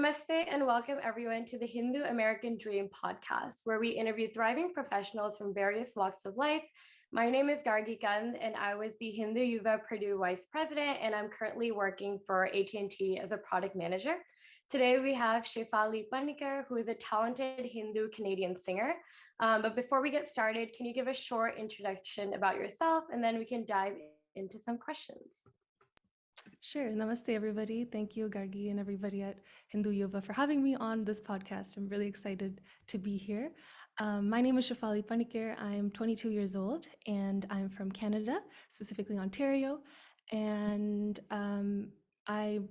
Namaste and welcome everyone to the Hindu American Dream podcast, where we interview thriving professionals from various walks of life. My name is Gargi Kand, and I was the Hindu Yuva Purdue Vice President, and I'm currently working for AT&T as a product manager. Today we have Shefali Panicker, who is a talented Hindu Canadian singer. But before we get started, can you give a short introduction about yourself, and then we can dive into some questions. Sure. Namaste, everybody. Thank you, Gargi, and everybody at Hindu Yuva for having me on this podcast. I'm really excited to be here. My name is Shefali Panicker. I'm 22 years old, and I'm from Canada, specifically Ontario. And I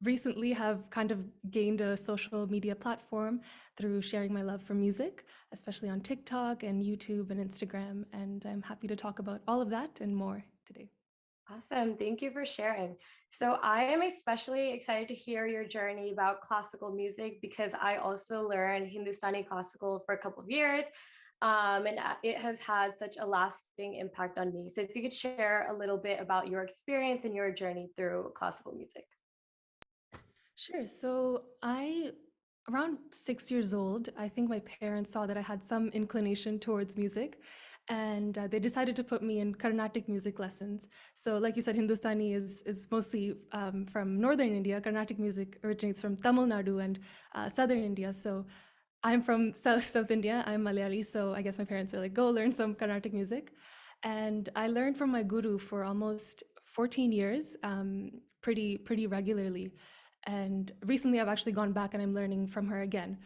recently have kind of gained a social media platform through sharing my love for music, especially on TikTok and YouTube and Instagram. And I'm happy to talk about all of that and more today. Awesome. Thank you for sharing. So, I am especially excited to hear your journey about classical music because I also learned Hindustani classical for a couple of years. And it has had such a lasting impact on me. So, if you could share a little bit about your experience and your journey through classical music. Sure. Around 6 years old, I think my parents saw that I had some inclination towards music, and they decided to put me in Carnatic music lessons. So, like you said, Hindustani is mostly from northern India. Carnatic music originates from Tamil Nadu and southern India. So, I'm from South India. I'm Malayali, so I guess my parents were like, "Go learn some Carnatic music," and I learned from my guru for almost 14 years, pretty regularly. And recently, I've actually gone back and I'm learning from her again.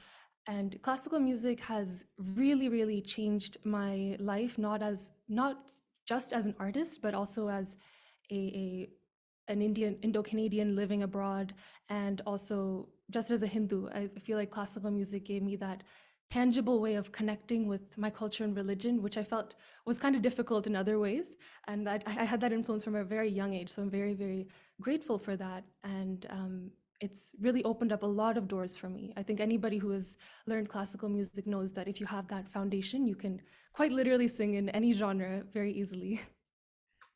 And classical music has really changed my life, not just as an artist, but also as a an Indo-Canadian living abroad, and also just as a Hindu. I feel like classical music gave me that tangible way of connecting with my culture and religion, which I felt was kind of difficult in other ways. And I had that influence from a very young age. So I'm very grateful for that. And it's really opened up a lot of doors for me. I think anybody who has learned classical music knows that if you have that foundation, you can quite literally sing in any genre very easily.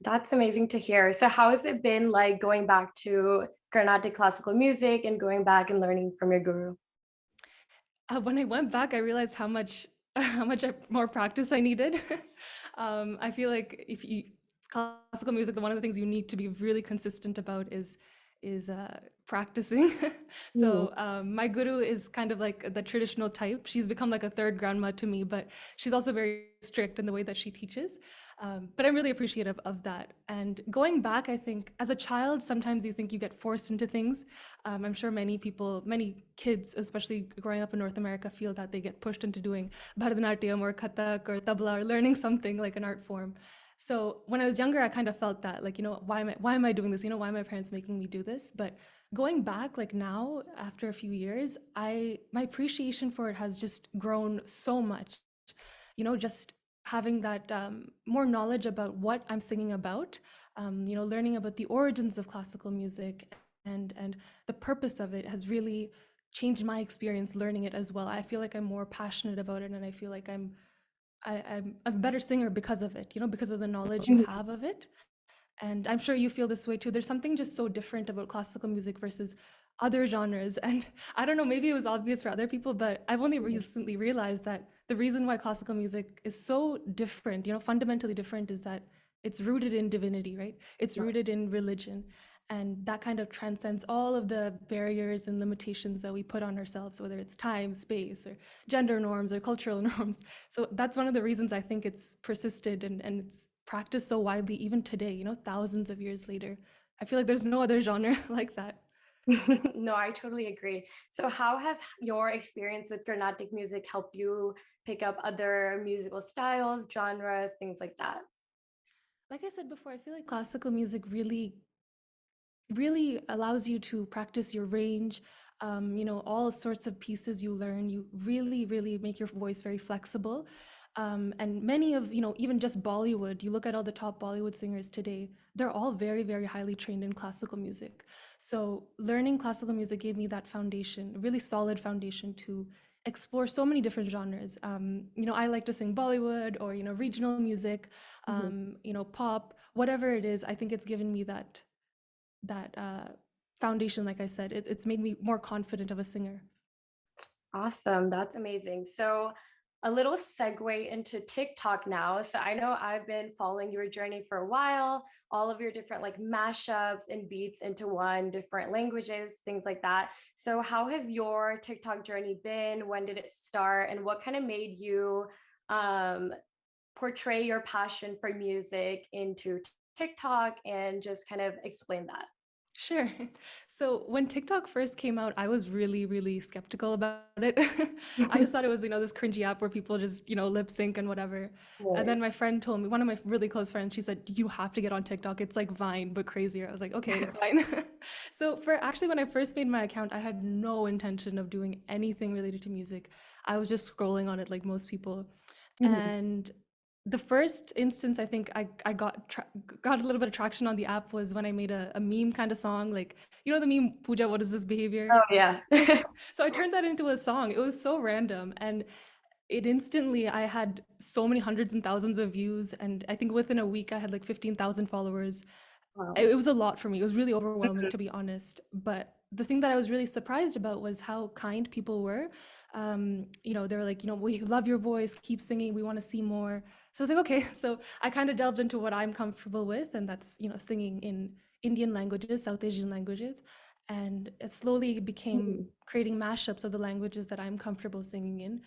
That's amazing to hear. So, how has it been like going back to Carnatic classical music and going back and learning from your guru? When I went back, I realized how much more practice I needed. I feel like if you classical music, one of the things you need to be really consistent about is practicing. Mm. My guru is kind of like the traditional type. She's become like a third grandma to me, but she's also very strict in the way that she teaches. But I'm really appreciative of that. And going back, I think as a child, sometimes you think you get forced into things. I'm sure many people, many kids, especially growing up in North America, feel that they get pushed into doing Bharatanatyam or Kathak or tabla or learning something like an art form. So when I was younger, I kind of felt that, like, why am I doing this? Why are my parents making me do this? But going back, like now, after a few years, my appreciation for it has just grown so much. Just having that more knowledge about what I'm singing about, learning about the origins of classical music and the purpose of it has really changed my experience learning it as well. I feel like I'm more passionate about it, and I feel like I'm a better singer because of it, because of the knowledge you have of it. And I'm sure you feel this way too. There's something just so different about classical music versus other genres. And I don't know, maybe it was obvious for other people, but I've only recently realized that the reason why classical music is so different, fundamentally different, is that it's rooted in divinity, right? It's rooted in religion. And that kind of transcends all of the barriers and limitations that we put on ourselves, whether it's time, space, or gender norms or cultural norms. So that's one of the reasons I think it's persisted and it's practiced so widely even today, thousands of years later. I feel like there's no other genre like that. No, I totally agree. So, how has your experience with Carnatic music helped you pick up other musical styles, genres, things like that? Like I said before, I feel like classical music really allows you to practice your range. All sorts of pieces you learn, you really make your voice very flexible. And many of, even just Bollywood, you look at all the top Bollywood singers today, they're all very highly trained in classical music. So learning classical music gave me that foundation, a really solid foundation to explore so many different genres. I like to sing Bollywood or, regional music, Mhm. pop, whatever it is. I think it's given me that foundation, like I said. It's made me more confident of a singer. Awesome. That's amazing. So, a little segue into TikTok now. So, I know I've been following your journey for a while, all of your different like mashups and beats into one, different languages, things like that. So, how has your TikTok journey been? When did it start? And what kind of made you um, portray your passion for music into TikTok and just kind of explain that? Sure. So when TikTok first came out, I was really, really skeptical about it. I just thought it was, this cringy app where people just, lip sync and whatever. And Right. then my friend told me, one of my really close friends, she said, you have to get on TikTok. It's like Vine, but crazier. I was like, okay, fine. So for actually, when I first made my account, I had no intention of doing anything related to music. I was just scrolling on it like most people. Mhm. And the first instance I think I got a little bit of traction on the app was when I made a meme kind of song, like the meme Pooja, what is this behavior? Oh, yeah. So I turned that into a song. It was so random, and it instantly I had so many hundreds and thousands of views, and I think within a week I had like 15,000 followers. Wow. It was a lot for me. It was really overwhelming, to be honest. But the thing that I was really surprised about was how kind people were. They were like, we love your voice, keep singing, we want to see more. So I was like, okay. So I kind of delved into what I'm comfortable with, and that's, singing in Indian languages, South Asian languages. And it slowly became Mhm. creating mashups of the languages that I'm comfortable singing in.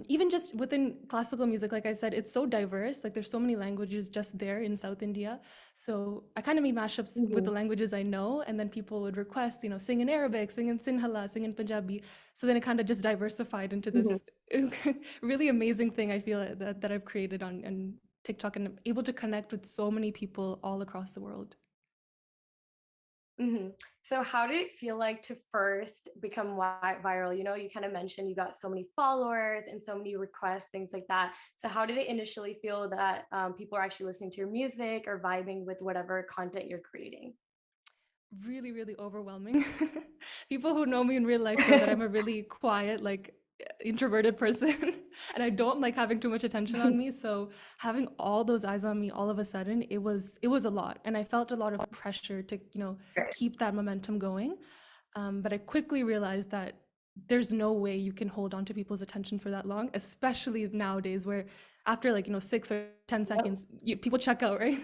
Even just within classical music, like I said, it's so diverse. Like there's so many languages just there in South India. So I kind of made mashups with the Mhm. languages I know, and then people would request, sing in Arabic, sing in Sinhala, sing in Punjabi. So then it kind of just diversified into Mhm. this really amazing thing I feel that I've created on TikTok, and I'm able to connect with so many people all across the world. Mhm. So how did it feel like to first become viral? You kind of mentioned you got so many followers and so many requests, things like that. So how did it initially feel that people are actually listening to your music or vibing with whatever content you're creating? Really, really overwhelming. People who know me in real life know that I'm a really quiet, like introverted person, and I don't like having too much attention on me. So having all those eyes on me all of a sudden, it was a lot, and I felt a lot of pressure to Great. keep that momentum going. But I quickly realized that there's no way you can hold on to people's attention for that long, especially nowadays where after like 6 or 10 Yep. seconds, people check out, right?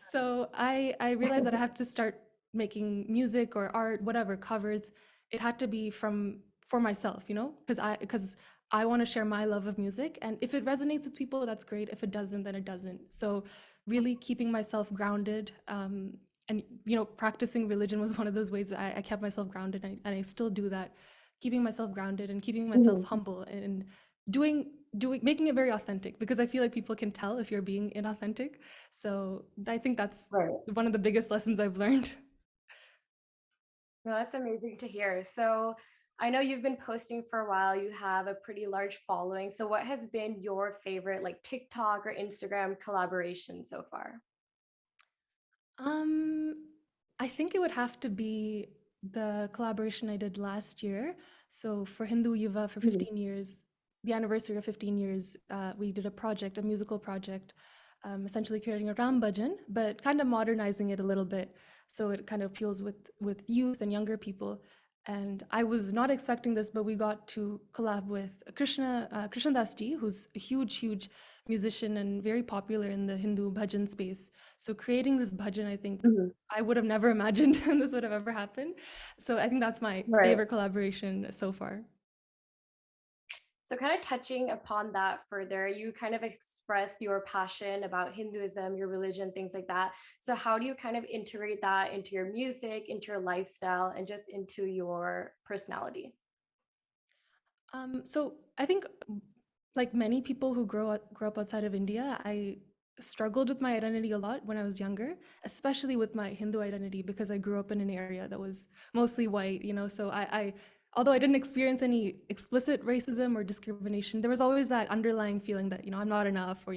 So I realized that I have to start making music or art, whatever covers. It had to be for myself, because I want to share my love of music, and if it resonates with people, that's great. If it doesn't, then it doesn't. So really keeping myself grounded, and practicing religion was one of those ways that I kept myself grounded, and I still do that, keeping myself grounded and keeping myself Mhm. humble, and doing making it very authentic, because I feel like people can tell if you're being inauthentic. So I think that's Right. one of the biggest lessons I've learned. No, that's amazing to hear. So I know you've been posting for a while. You have a pretty large following. So what has been your favorite like TikTok or Instagram collaboration so far? Um, I think it would have to be the collaboration I did last year. So for Hindu Yuva for Mhm. 15 years, the anniversary of 15 years, we did a project, a musical project, essentially creating a Ram Bhajan, but kind of modernizing it a little bit. So it kind of appeals with youth and younger people. And I was not expecting this, but we got to collab with Krishna Das ji, who's a huge, huge musician and very popular in the Hindu bhajan space. So creating this bhajan, I think Mhm. I would have never imagined this would have ever happened. So I think that's my Right. favorite collaboration so far. So, kind of touching upon that further, you kind of expressed your passion about Hinduism, your religion, things like that. So, how do you kind of integrate that into your music, into your lifestyle, and just into your personality? So I think, like many people who grow up outside of India, I struggled with my identity a lot when I was younger, especially with my Hindu identity, because I grew up in an area that was mostly white, So although I didn't experience any explicit racism or discrimination, there was always that underlying feeling that, I'm not enough, or,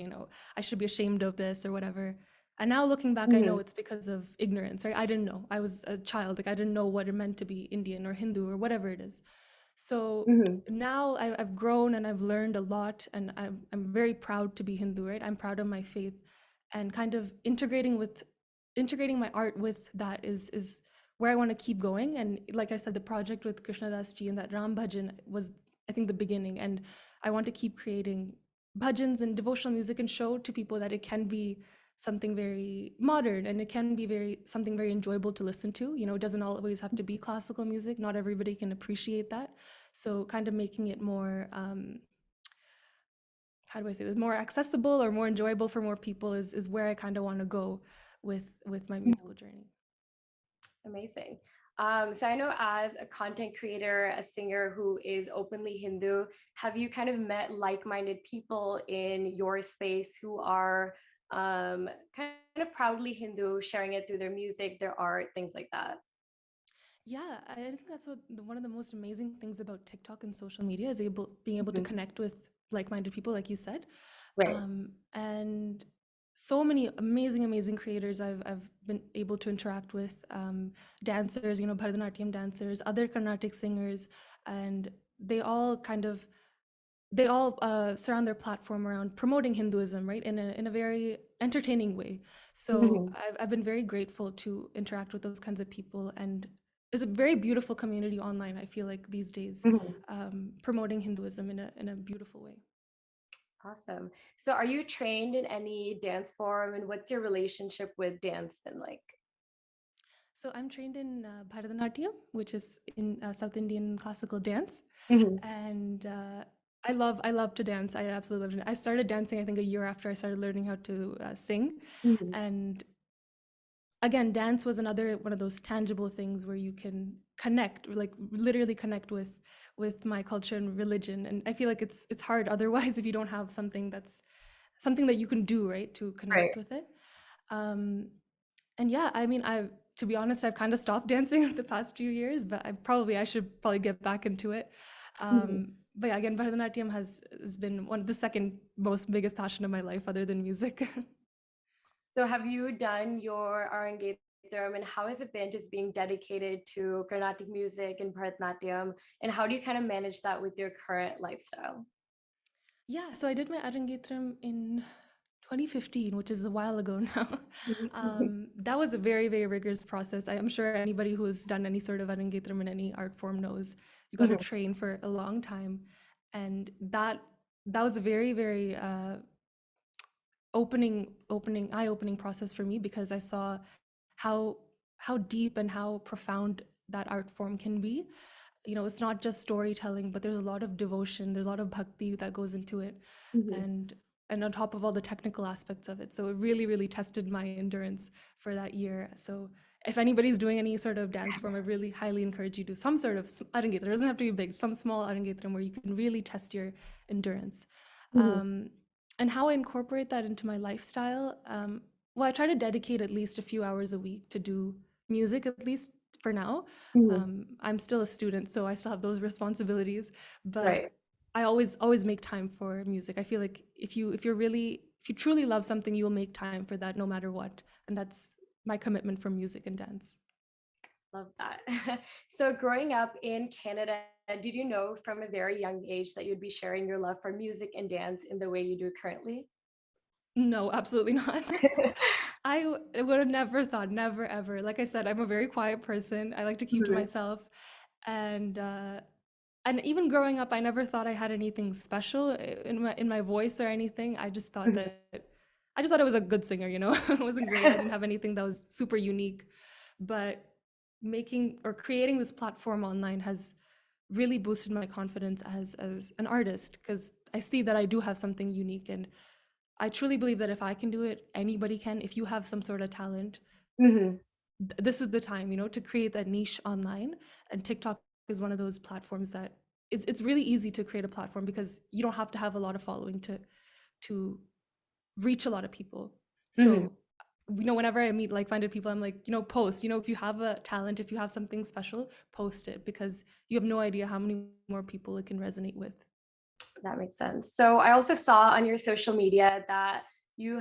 I should be ashamed of this or whatever. And now looking back, I know Mhm. it's because of ignorance, right? I didn't know. I was a child, like I didn't know what it meant to be Indian or Hindu or whatever it is. So Mhm. now I've grown and I've learned a lot, and I'm very proud to be Hindu, right? I'm proud of my faith, and kind of integrating my art with that is where I want to keep going. And like I said, the project with Krishna Das ji and that Ram Bhajan was, I think, the beginning. And I want to keep creating bhajans and devotional music and show to people that it can be something very modern and it can be something very enjoyable to listen to. You know, it doesn't always have to be classical music. Not everybody can appreciate that. So kind of making it more, how do I say this, more accessible or more enjoyable for more people is where I kind of want to go with my musical journey. Amazing. So I know as a content creator, a singer who is openly Hindu, have you kind of met like-minded people in your space who are kind of proudly Hindu, sharing it through their music, their art, things like that? Yeah, I think that's one of the most amazing things about TikTok and social media is being able to Mhm. connect with like-minded people, like you said, Right. and so many amazing, amazing creators I've been able to interact with, dancers, you know, Bharatanatyam dancers, other Carnatic singers, and they all kind of they all surround their platform around promoting Hinduism, right, in a very entertaining way. So Mhm. I've been very grateful to interact with those kinds of people, and there's a very beautiful community online. I feel like these days, Mhm. promoting Hinduism in a beautiful way. Awesome. So are you trained in any dance form and what's your relationship with dance been like? So I'm trained in Bharatanatyam, which is in South Indian classical dance, Mhm. and I love to dance. I absolutely love it. I started dancing, I think, a year after I started learning how to sing, Mhm. and again, dance was another one of those tangible things where you can connect, like literally connect with my culture and religion. And I feel like it's hard otherwise if you don't have something that you can do, right, to Right. connect with it. Um, and yeah, I mean, to be honest, I've kind of stopped dancing the past few years, but I should probably get back into it. Mhm. But yeah, again, Bharatanatyam has been one of the second most biggest passion of my life, other than music. So have you done your RnG Serum and how has it been just being dedicated to Carnatic music and Bharatanatyam? And how do you kind of manage that with your current lifestyle? Yeah, so I did my Arangetram in 2015, which is a while ago now. Mhm. That was a very, very rigorous process. I am sure anybody who has done any sort of Arangetram in any art form knows you got to Mhm. train for a long time, and that was a very, very eye-opening process for me because I saw how how deep and how profound that art form can be. You know, it's not just storytelling, but there's a lot of devotion, there's a lot of bhakti that goes into it, Mhm. and on top of all the technical aspects of it. So it really, really tested my endurance for that year. So if anybody's doing any sort of dance form, I really highly encourage you to do some sort of arangetram. It doesn't have to be big, some small arangetram where you can really test your endurance. Mhm. Um, and how I incorporate that into my lifestyle, well, I try to dedicate at least a few hours a week to do music, at least for now. Mhm. I'm still a student, so I still have those responsibilities, but Right. I always make time for music. I feel like if you truly love something, you'll make time for that no matter what. And that's my commitment for music and dance. Love that. So growing up in Canada, did you know from a very young age that you'd be sharing your love for music and dance in the way you do currently? No, absolutely not. Would have never thought, never ever. Like I said, I'm a very quiet person. I like to keep to Mhm. myself, and even growing up, I never thought I had anything special in my voice or anything. Mhm. I just thought I was a good singer. You know, it wasn't great. I didn't have anything that was super unique, but making or creating this platform online has really boosted my confidence as an artist because I see that I do have something unique, and I truly believe that if I can do it, anybody can. If you have some sort of talent, Mhm. this is the time, you know, to create that niche online. And TikTok is one of those platforms that it's really easy to create a platform because you don't have to have a lot of following to reach a lot of people. Mhm. So, you know, whenever I meet like-minded people, I'm like, you know, post, you know, if you have a talent, if you have something special, post it because you have no idea how many more people it can resonate with. That makes sense. So I also saw on your social media that you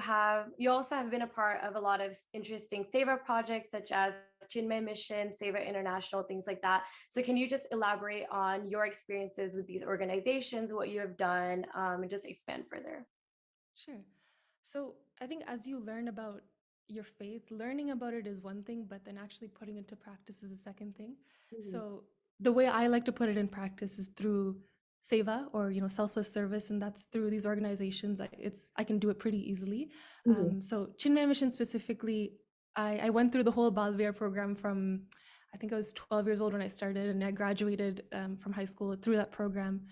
also have been a part of a lot of interesting Seva projects such as Chinmay Mission, Seva International, things like that. So can you just elaborate on your experiences with these organizations, what you have done, and just expand further? Sure. So I think as you learn about your faith, learning about it is one thing, but then actually putting it into practice is a second thing. Mhm. So the way I like to put it in practice is through Seva, or selfless service, and that's through these organizations. I can do it pretty easily. Mhm. So Chinmay Mission specifically, I went through the whole Balvir program from, I think I was 12 years old when I started, and I graduated from high school through that program.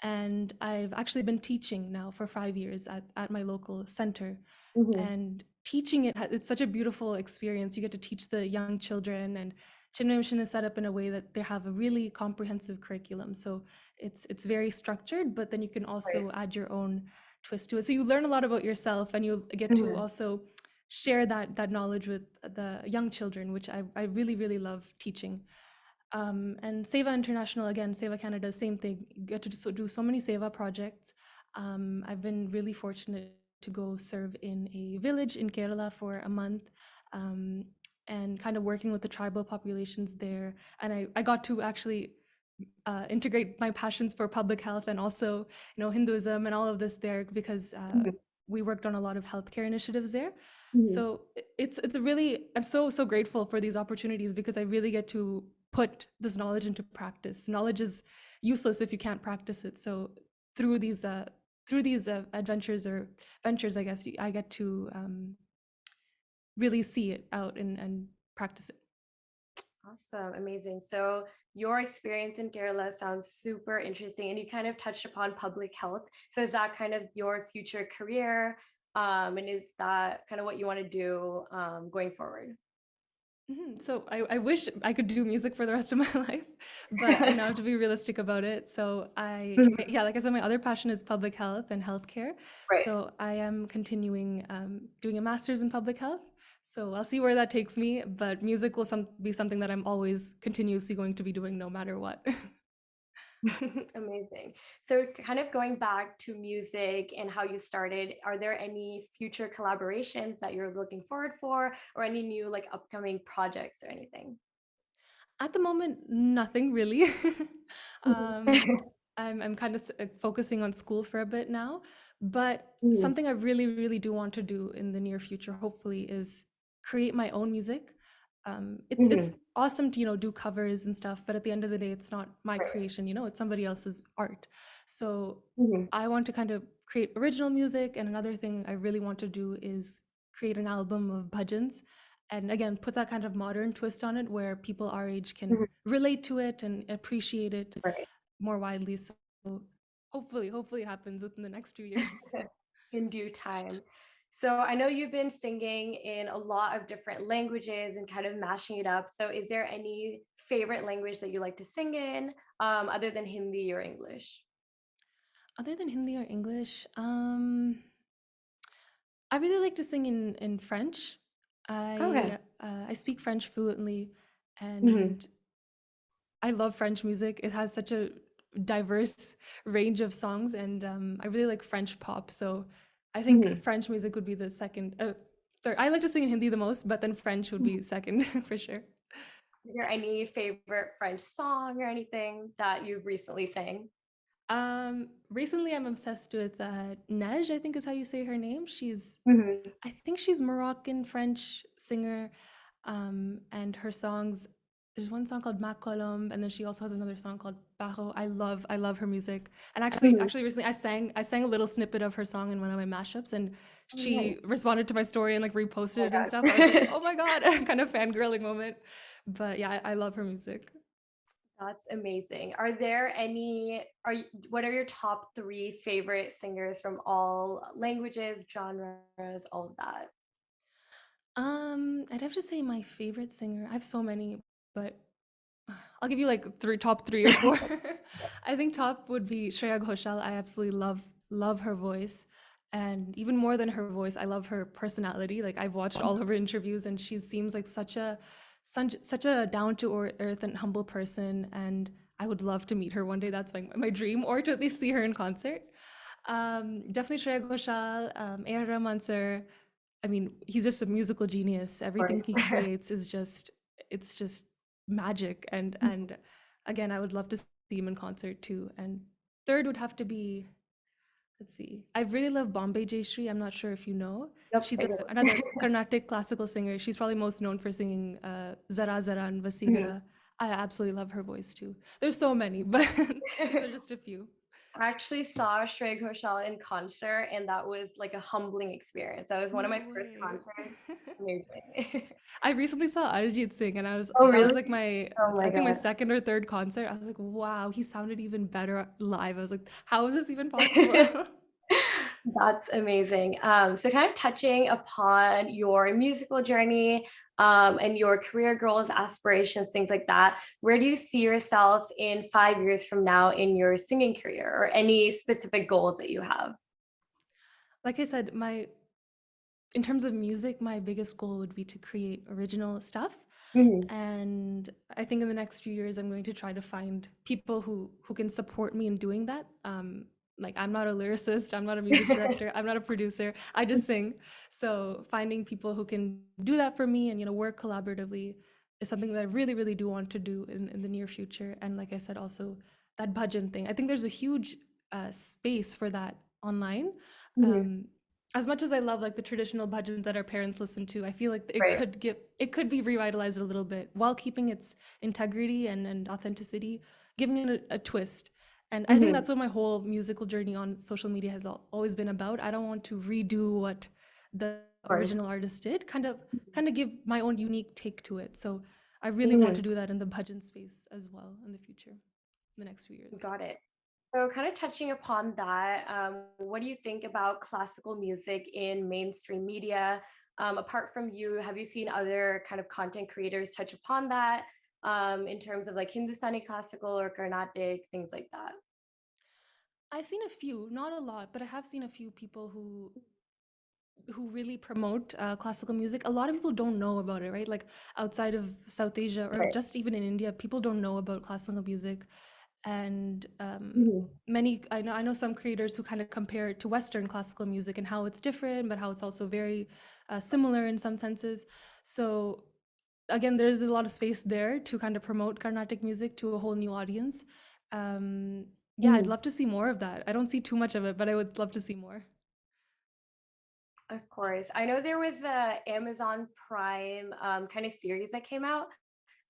And I've actually been teaching now for 5 years at my local center. Mhm. And teaching it's such a beautiful experience. You get to teach the young children, and Chinmay Mission is set up in a way that they have a really comprehensive curriculum. So it's very structured, but then you can Right. also add your own twist to it. So you learn a lot about yourself, and you get to Mhm. also share that knowledge with the young children, which I really, really love teaching. And Seva International, again, Seva Canada, same thing. You get to do so many Seva projects. I've been really fortunate to go serve in a village in Kerala for a month, um, and kind of working with the tribal populations there. And I got to actually integrate my passions for public health and also, Hinduism and all of this there, because Mhm. we worked on a lot of healthcare initiatives there. Mhm. So it's really, I'm so grateful for these opportunities, because I really get to put this knowledge into practice. Knowledge is useless if you can't practice it. So through these adventures or ventures, I guess, I get to really see it out and practice it. Awesome, amazing. So your experience in Kerala sounds super interesting, and you kind of touched upon public health. So is that kind of your future career? And is that kind of what you want to do going forward? So I wish I could do music for the rest of my life, but I now have to be realistic about it. So Mhm. yeah, like I said, my other passion is public health and healthcare. Right. So I am continuing doing a master's in public health. So I'll see where that takes me, but music will be something that I'm always continuously going to be doing no matter what. Amazing. So, kind of going back to music and how you started, are there any future collaborations that you're looking forward for, or any new like upcoming projects or anything? At the moment, nothing really. Mhm. um, I'm kind of focusing on school for a bit now, but Mhm. something I really, really do want to do in the near future, hopefully, is create my own music. It's Mhm. awesome to do covers and stuff, but at the end of the day, it's not my Right. creation. It's somebody else's art. So Mhm. I want to kind of create original music, and another thing I really want to do is create an album of bhajans, and again put that kind of modern twist on it where people our age can Mhm. relate to it and appreciate it Right. more widely. So hopefully it happens within the next few years. In due time. So, I know you've been singing in a lot of different languages and kind of mashing it up. So, is there any favorite language that you like to sing in, other than Hindi or English? Other than Hindi or English, I really like to sing in French. Okay. I speak French fluently, Mhm. and I love French music. It has such a diverse range of songs, and I really like French pop. So I think Mhm. French music would be the second. Third. I like to sing in Hindi the most, but then French would be second for sure. Is there any favorite French song or anything that you've recently sang? Recently I'm obsessed with Nej, I think is how you say her name. Mhm. I think she's Moroccan French singer, and her songs. There's one song called Ma Colombe, and then she also has another song called Bajo. I love her music. And Mhm. actually recently I sang a little snippet of her song in one of my mashups, and Oh, nice. she responded to my story and like Oh reposted it and my stuff. I was like, god. oh my god, kind of fangirling moment. But yeah, I love her music. That's amazing. Are there any what are your top 3 favorite singers from all languages, genres, all of that? I'd have to say my favorite singer. I have so many, but I'll give you like top three or four. I think top would be Shreya Ghoshal. I absolutely love her voice, and even more than her voice, I love her personality. Like I've watched all of her interviews, and she seems like such a down to earth and humble person. And I would love to meet her one day. That's my dream, or to at least see her in concert. Definitely Shreya Ghoshal, A.R. Rahman sir. I mean, he's just a musical genius. Of Everything course. he creates is just magic. And again, I would love to see him in concert too. And third would have to be Let's see. I really love Bombay Jayashree. I'm not sure if you know. Yep, She's I do. another Carnatic classical singer. She's probably most known for singing Zara Zara and Vasigara. I absolutely love her voice too. There's so many, but these are just a few. I actually saw Shreya Ghoshal in concert, and that was like a humbling experience. That was one of No my first way. concerts. Amazing. I recently saw RnG sing, and Oh, that was really? like my, Oh I my think my God. second or third concert. I was like, wow, he sounded even better live. I was like, how is this even possible? That's amazing. So kind of touching upon your musical journey, and your career goals, aspirations, things like that. Where do you see yourself in 5 years from now in your singing career, or any specific goals that you have? Like I said, my in terms of music, my biggest goal would be to create original stuff. Mhm. And I think in the next few years, I'm going to try to find people who can support me in doing that. Like I'm not a lyricist, I'm not a music director, I'm not a producer. I just sing. So finding people who can do that for me and work collaboratively is something that I really, really do want to do in the near future. And like I said, also that bhajan thing. I think there's a huge space for that online. Mhm. Um, as much as I love like the traditional bhajans that our parents listen to, I feel like Right. it could be revitalized a little bit while keeping its integrity and authenticity, giving it a twist. And I think Mhm. that's what my whole musical journey on social media has always been about. I don't want to redo what the Of course. original artist did, kind of give my own unique take to it. So I really want to Mhm. do that in the bhajan space as well in the future, the next few years. Got it. So, kind of touching upon that, what do you think about classical music in mainstream media? Apart from you, have you seen other kind of content creators touch upon that, in terms of like Hindustani classical or Carnatic, things like that? I've seen a few, not a lot, but I have seen a few people who really promote classical music. A lot of people don't know about it, right? Like outside of South Asia or Right. just even in India, people don't know about classical music. And Mhm. many, I know some creators who kind of compare it to Western classical music and how it's different, but how it's also very similar in some senses. So again, there's a lot of space there to kind of promote Carnatic music to a whole new audience. Um, yeah, I'd Mhm. love to see more of that. I don't see too much of it, but I would love to see more. Of course. I know there was a Amazon Prime kind of series that came out,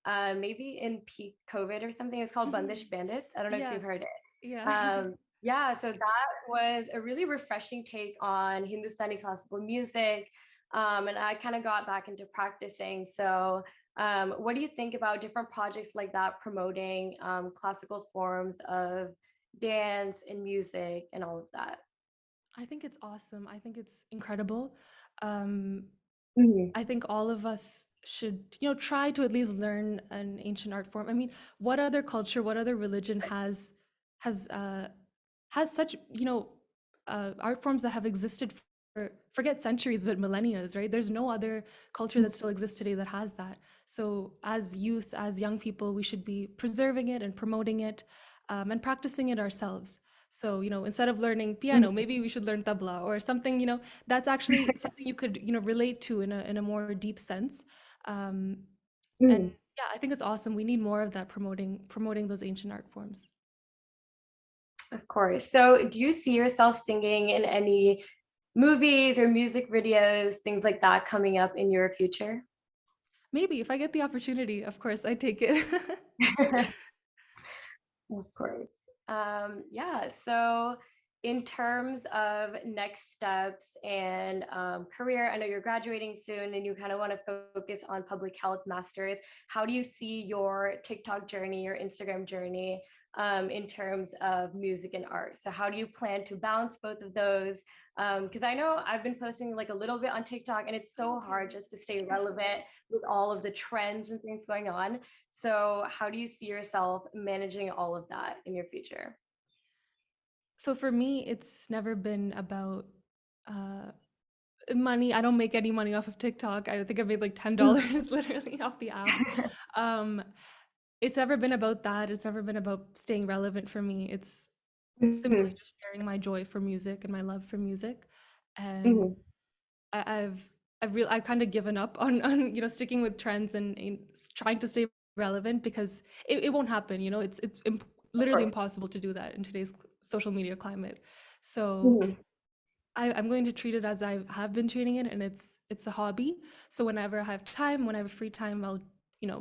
maybe in peak COVID or something. It's called Bandish Mhm. Bandits. I don't know if Yeah, you've heard it. yeah. Yeah, so that was a really refreshing take on Hindustani classical music. And I kind of got back into practicing. So, what do you think about different projects like that promoting classical forms of dance and music and all of that? I think it's awesome. I think it's incredible. Um, Mhm. I think all of us should, try to at least learn an ancient art form. I mean, what other culture, what other religion has has such, art forms that have existed for forget centuries, but millennia, right? There's no other culture that still exists today that has that. So, as youth, as young people, we should be preserving it and promoting it, and practicing it ourselves. So, instead of learning piano, Mhm. maybe we should learn tabla or something, that's actually something you could relate to in a more deep sense. um, and Mhm. yeah, I think it's awesome. We need more of that, promoting those ancient art forms. Of course. So, do you see yourself singing in any movies or music videos, things like that coming up in your future? Maybe if I get the opportunity, of course I take it. Of course. Yeah. So, in terms of next steps and career, I know you're graduating soon and you kind of want to focus on public health masters. How do you see your TikTok journey, your Instagram journey, in terms of music and art? So, how do you plan to balance both of those? Because I know I've been posting like a little bit on TikTok and it's Oh, so hard okay. just to stay relevant with all of the trends and things going on. So, how do you see yourself managing all of that in your future? So for me, it's never been about uh, money. I don't make any money off of TikTok. I think I made like Mm. $10 literally off the app. Um, it's never been about that. It's never been about staying relevant for me. It's simply Mhm, just sharing my joy for music and my love for music. And mhm. I've kind of given up on sticking with trends and trying to stay relevant because it won't happen. It's Of literally course. impossible to do that in today's social media climate. So Mhm. I'm going to treat it as I have been treating it, and it's a hobby. So whenever I have time, when I have free time, I'll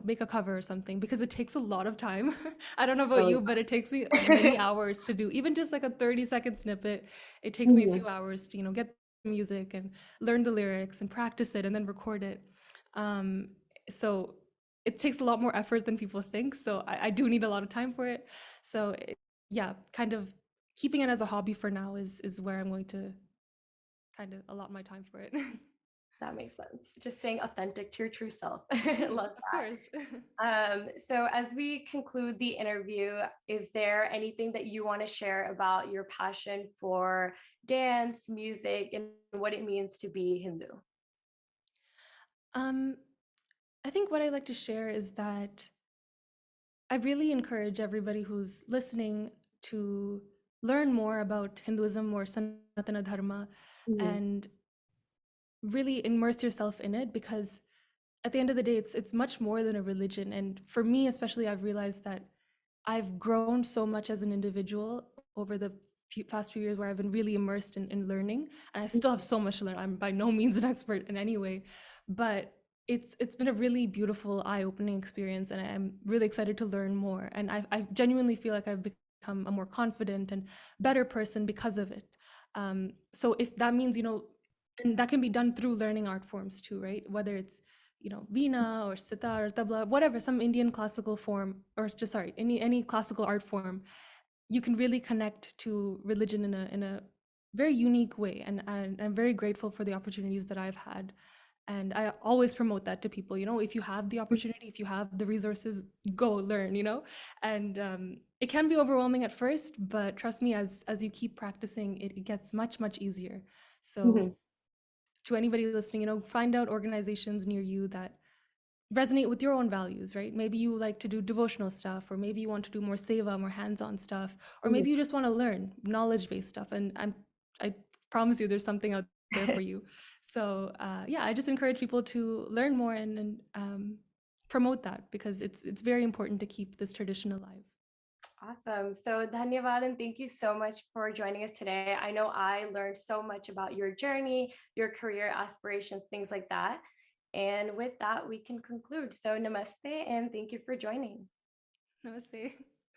make a cover or something because it takes a lot of time. I don't know about Oh, you, but it takes me yeah. many hours to do even just like a 30-second snippet. It takes me a Mhm. few hours to get the music and learn the lyrics and practice it and then record it. Um, so it takes a lot more effort than people think. So I do need a lot of time for it. So yeah, kind of keeping it as a hobby for now is where I'm going to kind of allot my time for it. That makes sense. Just staying authentic to your true self. Love Of course. that. So as we conclude the interview, is there anything that you want to share about your passion for dance, music, and what it means to be Hindu? um, I think what I like to share is that I really encourage everybody who's listening to learn more about Hinduism or Sanatana Dharma Mhm. and really immerse yourself in it because at the end of the day it's much more than a religion. And for me especially, I've realized that I've grown so much as an individual over the past few years where I've been really immersed in learning, and I still have so much to learn. I'm by no means an expert in any way, but it's been a really beautiful, eye-opening experience, and I'm really excited to learn more. And I genuinely feel like I've become a more confident and better person because of it. So if that means, and that can be done through learning art forms too, right? Whether it's veena or sitar or tabla, whatever, some Indian classical form, or just sorry, any classical art form, you can really connect to religion in a very unique way. And I'm very grateful for the opportunities that I've had. And I always promote that to people. If you have the opportunity, if you have the resources, go learn. And it can be overwhelming at first, but trust me, as you keep practicing, it gets much, much easier. So Mhm. to anybody listening, find out organizations near you that resonate with your own values, right? Maybe you like to do devotional stuff, or maybe you want to do more seva, more hands-on stuff, or maybe you just want to learn knowledge-based stuff. And I promise you, there's something out there for you. So yeah, I just encourage people to learn more and promote that because it's very important to keep this tradition alive. Awesome. So, Dhanyavad, and thank you so much for joining us today. I know I learned so much about your journey, your career aspirations, things like that. And with that, we can conclude. So, namaste, and thank you for joining. Namaste.